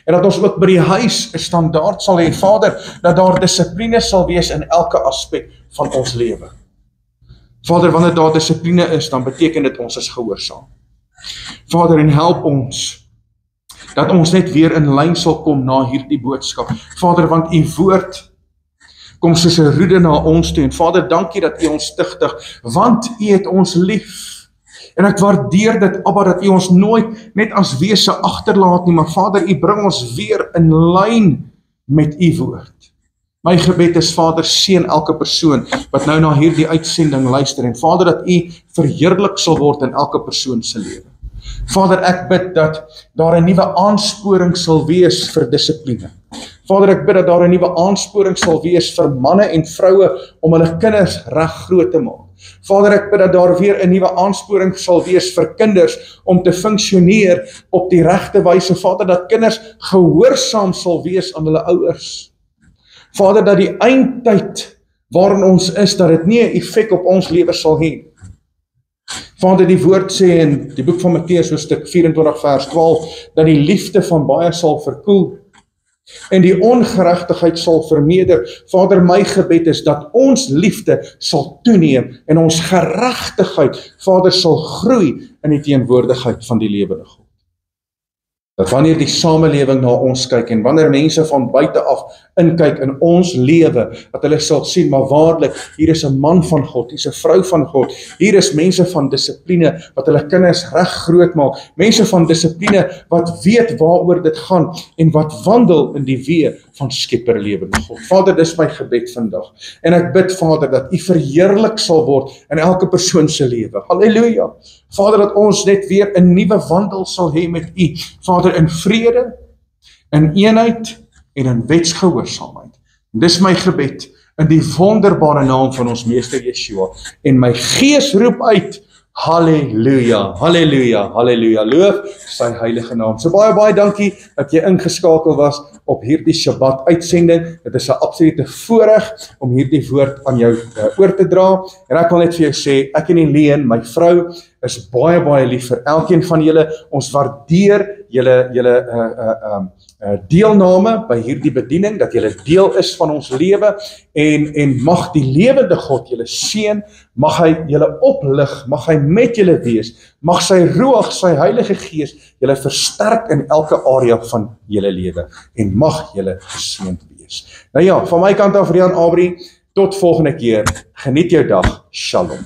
En dat ons ook by die huis 'n standaard sal hê, Vader, dat daar dissipline sal wees in elke aspek van ons lewe. Vader, wanneer daar dissipline is, dan beteken dit ons is gehoorsaam. Vader, en help ons dat ons net weer in lyn sal kom na hierdie boodskap. Vader, want u woord kom soos 'n roede na ons toe. En Vader, dankie dat u ons stigtig, want u het ons lief. En ek waardeer dit, Abba, dat u ons nooit net as wese agterlaat nie, maar Vader, u bring ons weer in lyn met u woord. My gebed is, Vader, seën elke persoon wat nou na hierdie uitsending luister, en Vader, dat u verheerlik sal word in elke persoon se lewe. Vader, ek bid dat daar 'n nuwe aansporing sal wees vir dissipline. Vader, ek bid dat daar 'n nuwe aansporing sal wees vir manne en vroue om hulle kinders reg groot te maak. Vader, ek bid dat daar weer 'n nuwe aansporing sal wees vir kinders om te funksioneer op die regte wyse. Vader, dat kinders gehoorsaam sal wees aan hulle ouers. Vader, dat die eindtyd waarin ons is, dat dit nie 'n effek op ons lewe sal hê. Vader, die woord sê in die boek van Matteus hoofstuk 24 vers 12, dat die liefde van baie sal verkoel en die ongeregtigheid sal vermeerder. Vader, my gebed is dat ons liefde sal toeneem en ons geregtigheid, Vader, sal groei in die teenwoordigheid van die lewende God. Dat wanneer die samelewing na ons kyk en wanneer mense van buite af inkyk in ons lewe, dat hulle sal sien, maar waarlik, hier is 'n man van God, hier is 'n vrou van God, hier is mense van dissipline wat hulle kinders reg groot maak, mense van dissipline wat weet waaroor dit gaan en wat wandel in die weë van Skepper lewende God. Vader, dis my gebed vandag. En ek bid, Vader, dat u verheerlik sal word in elke persoon se lewe. Halleluja. Vader, dat ons net weer 'n nuwe wandel sal hê met u. Vader, in vrede, in eenheid en in wetsgehoorsaamheid. Dis my gebed in die wonderbare naam van ons Meester Yeshua. En my gees roep uit, halleluja, halleluja, halleluja, loof sy heilige naam. So baie dankie dat jy ingeskakel was op hierdie Shabbat uitsending. Dit is 'n absolute voorreg om hierdie woord aan jou oor te dra. En ek wil net vir jou sê, ek en Helene, my vrou, is baie lief vir elkeen van julle. Ons waardeer julle deelname by hierdie bediening, dat julle deel is van ons lewe, en mag die lewende God julle seën, mag hy julle oplig, mag hy met julle wees, mag sy Ruach, sy Heilige Gees, julle versterk in elke area van julle lewe, en mag julle geseënd wees. Nou ja, van my kant af, Rian Abri, tot volgende keer, geniet jou dag, Shalom.